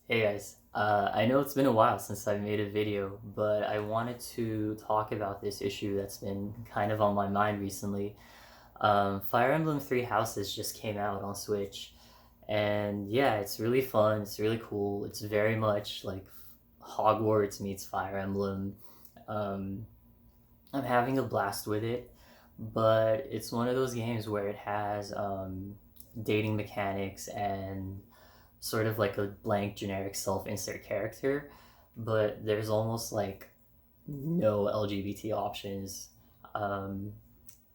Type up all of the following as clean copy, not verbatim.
Hey guys, I know it's been a while since I made a video, but I wanted to talk about this issue that's been kind of on my mind recently. Fire Emblem Three Houses just came out on Switch, and yeah, it's really fun, it's really cool, it's very much like Hogwarts meets Fire Emblem. Um, I'm having a blast with it, but it's one of those games where it has dating mechanics and sort of like a blank generic self-insert character, but there's almost like no LGBT options. Um,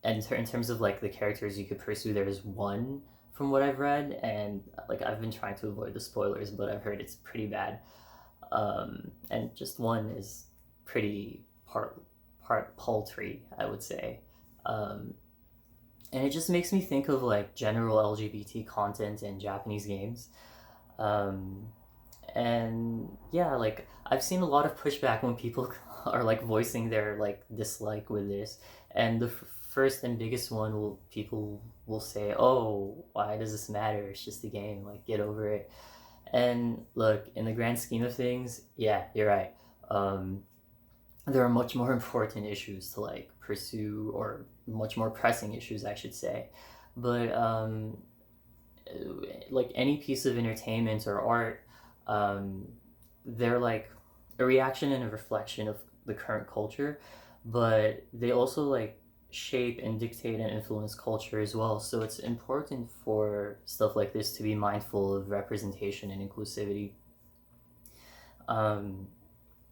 and in terms of like the characters you could pursue, there's one from what I've read, and like I've been trying to avoid the spoilers, but I've heard it's pretty bad. And just one is pretty part paltry, I would say. Um, and it just makes me think of like general LGBT content in Japanese games. Um, and yeah, like I've seen a lot of pushback when people are like voicing their like dislike with this, and the first and biggest one will people will say, "Oh, why does this matter? It's just a game. Like, get over it." And look, in the grand scheme of things, yeah, you're right. Um, there are much more important issues to like pursue, or much more pressing issues, I should say. But like any piece of entertainment or art, um, they're like a reaction and a reflection of the current culture, but they also like shape and dictate and influence culture as well. So it's important for stuff like this to be mindful of representation and inclusivity. Um,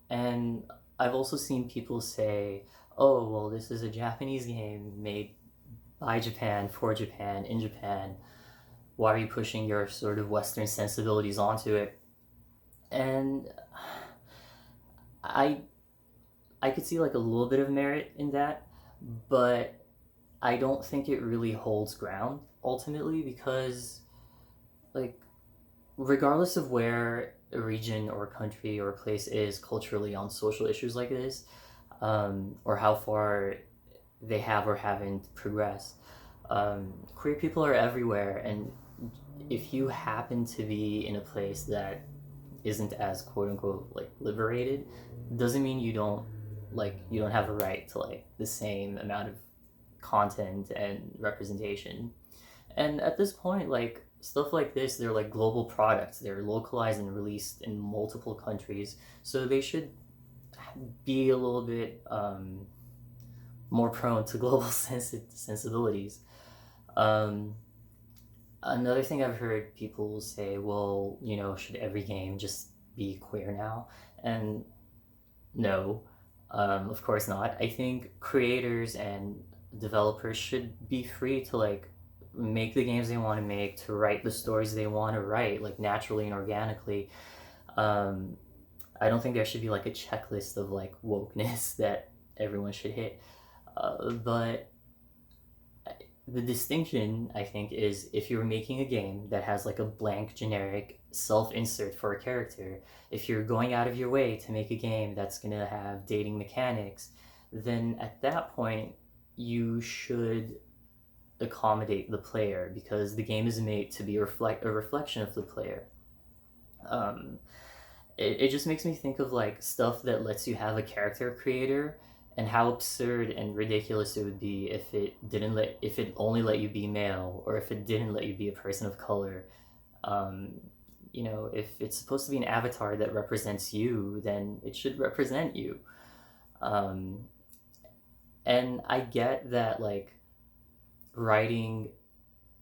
and I've also seen people say, oh, well, this is a Japanese game made by Japan, for Japan, in Japan. Why are you pushing your sort of Western sensibilities onto it? And I I could see like a little bit of merit in that, but I don't think it really holds ground ultimately because like regardless of where a region or country or place is culturally on social issues like this, or how far they have or haven't progressed, queer people are everywhere, and if you happen to be in a place that isn't as quote unquote like liberated, doesn't mean you don't have a right to like the same amount of content and representation. And at this point, like stuff like this, they're like global products. They're localized and released in multiple countries, so they should be a little bit more prone to global sensibilities. Um, Another thing I've heard people say, well, should every game just be queer now? And no, of course not. I think creators and developers should be free to like make the games they want to make, to write the stories they want to write, like naturally and organically. Um, I don't think there should be like a checklist of like wokeness that everyone should hit. But the distinction, I think, is if you're making a game that has like a blank generic self insert for a character, if you're going out of your way to make a game that's gonna have dating mechanics, then at that point you should accommodate the player because the game is made to be a reflection of the player. Um, it just makes me think of like stuff that lets you have a character creator and how absurd and ridiculous it would be if it only let you be male, or if it didn't let you be a person of color. um, if it's supposed to be an avatar that represents you, then it should represent you. um, and I get that like writing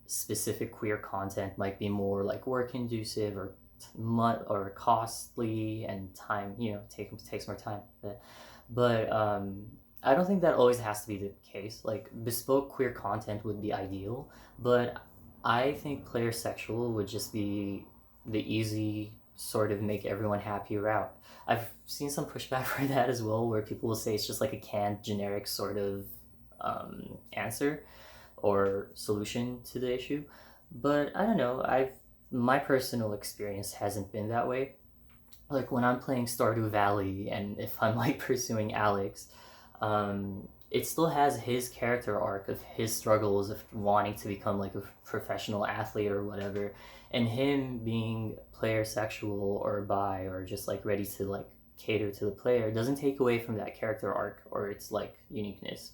specific queer content might be more like work inducive or or costly, and time takes more time, but I don't think that always has to be the case. Like bespoke queer content would be ideal, but I think player sexual would just be the easy sort of make everyone happy route. I've seen some pushback for that as well, where people will say it's just like a canned generic sort of answer or solution to the issue. But I don't know. My personal experience hasn't been that way. Like when I'm playing Stardew Valley, and if I'm like pursuing Alex, it still has his character arc of his struggles of wanting to become like a professional athlete or whatever, and him being player sexual or bi or just like ready to like cater to the player doesn't take away from that character arc or its like uniqueness.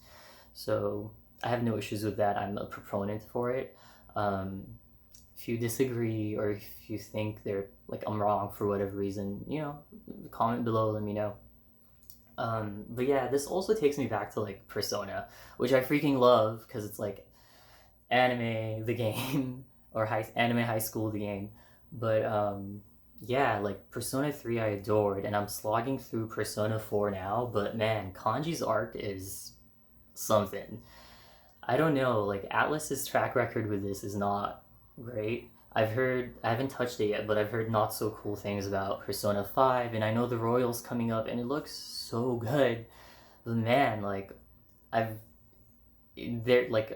So I have no issues with that. I'm a proponent for it. Um, if you disagree or if you think they're like I'm wrong for whatever reason, comment below, let me know. But yeah, this also takes me back to like Persona, which I freaking love because it's like anime the game or anime high school the game. But yeah, like Persona 3 I adored, and I'm slogging through Persona 4 now. But man, Kanji's arc is something. I don't know, like Atlas's track record with this is not great. I haven't touched it yet, but I've heard not so cool things about Persona 5, and I know the Royals coming up, and it looks so good. But man, I've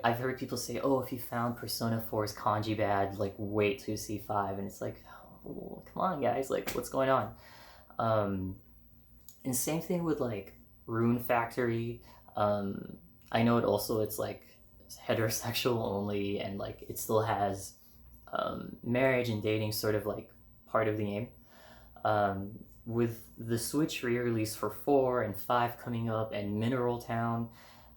I've heard people say, oh, if you found Persona 4's kanji bad, like wait to see 5, and it's like, oh, come on, guys, like what's going on? Um, and same thing with like Rune Factory. Um, I know it's like heterosexual only, and like it still has marriage and dating sort of like part of the game. Um, with the Switch re-release for 4 and 5 coming up, and Mineral Town,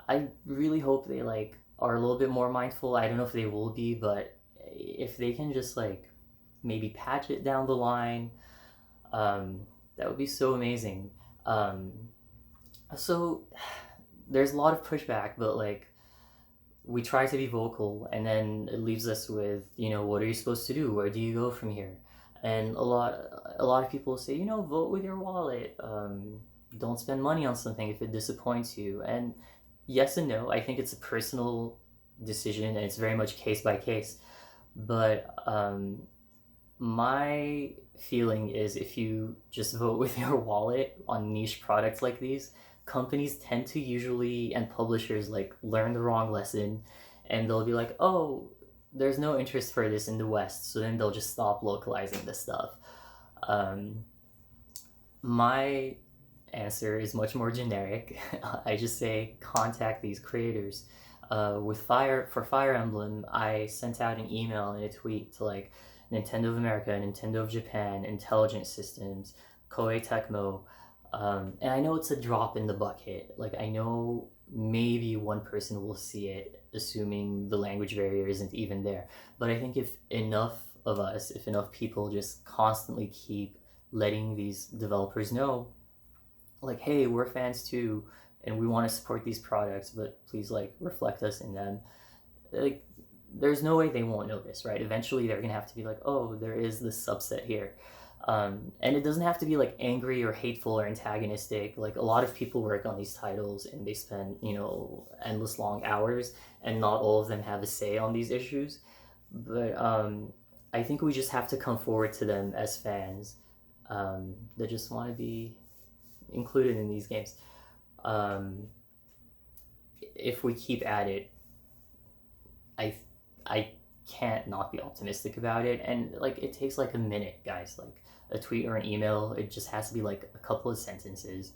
I really hope they like are a little bit more mindful. I don't know if they will be, but if they can just like maybe patch it down the line, um, that would be so amazing. Um, so there's a lot of pushback, but like we try to be vocal, and then it leaves us with, what are you supposed to do? Where do you go from here? And a lot of people say, vote with your wallet. Don't spend money on something if it disappoints you. And yes and no. I think it's a personal decision, and it's very much case by case. But my feeling is if you just vote with your wallet on niche products like these, companies tend to usually, and publishers like learn the wrong lesson, and they'll be like, oh, there's no interest for this in the West, so then they'll just stop localizing this stuff. Um, my answer is much more generic. I just say contact these creators. With Fire Emblem, I sent out an email and a tweet to like Nintendo of America, Nintendo of Japan, Intelligent Systems, Koei Tecmo, and I know it's a drop in the bucket. Like I know maybe one person will see it, assuming the language barrier isn't even there. But I think if enough people just constantly keep letting these developers know, like, hey, we're fans too, and we want to support these products, but please like reflect us in them. Like, there's no way they won't notice, right? Eventually, they're gonna have to be like, oh, there is this subset here. And it doesn't have to be like angry or hateful or antagonistic. Like a lot of people work on these titles and they spend, endless long hours, and not all of them have a say on these issues. But I think we just have to come forward to them as fans that just want to be included in these games. Um, if we keep at it, I can't not be optimistic about it. And like it takes like a minute, guys. Like a tweet or an email, it just has to be like a couple of sentences,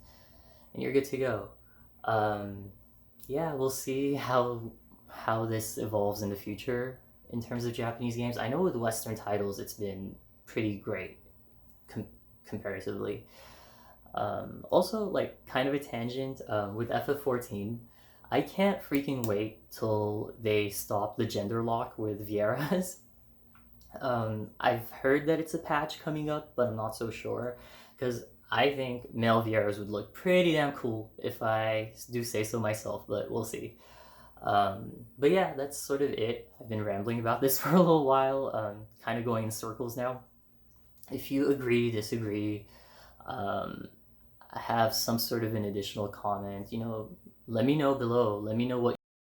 and you're good to go. Um, yeah, we'll see how this evolves in the future in terms of Japanese games. I know with Western titles, it's been pretty great comparatively. Also, like kind of a tangent with FF14. I can't freaking wait till they stop the gender lock with Vieira's. I've heard that it's a patch coming up, but I'm not so sure because I think male Vieiras would look pretty damn cool if I do say so myself, but we'll see. But yeah, that's sort of it. I've been rambling about this for a little while, kind of going in circles now. If you agree, disagree, um, have some sort of an additional comment, let me know below. Let me know what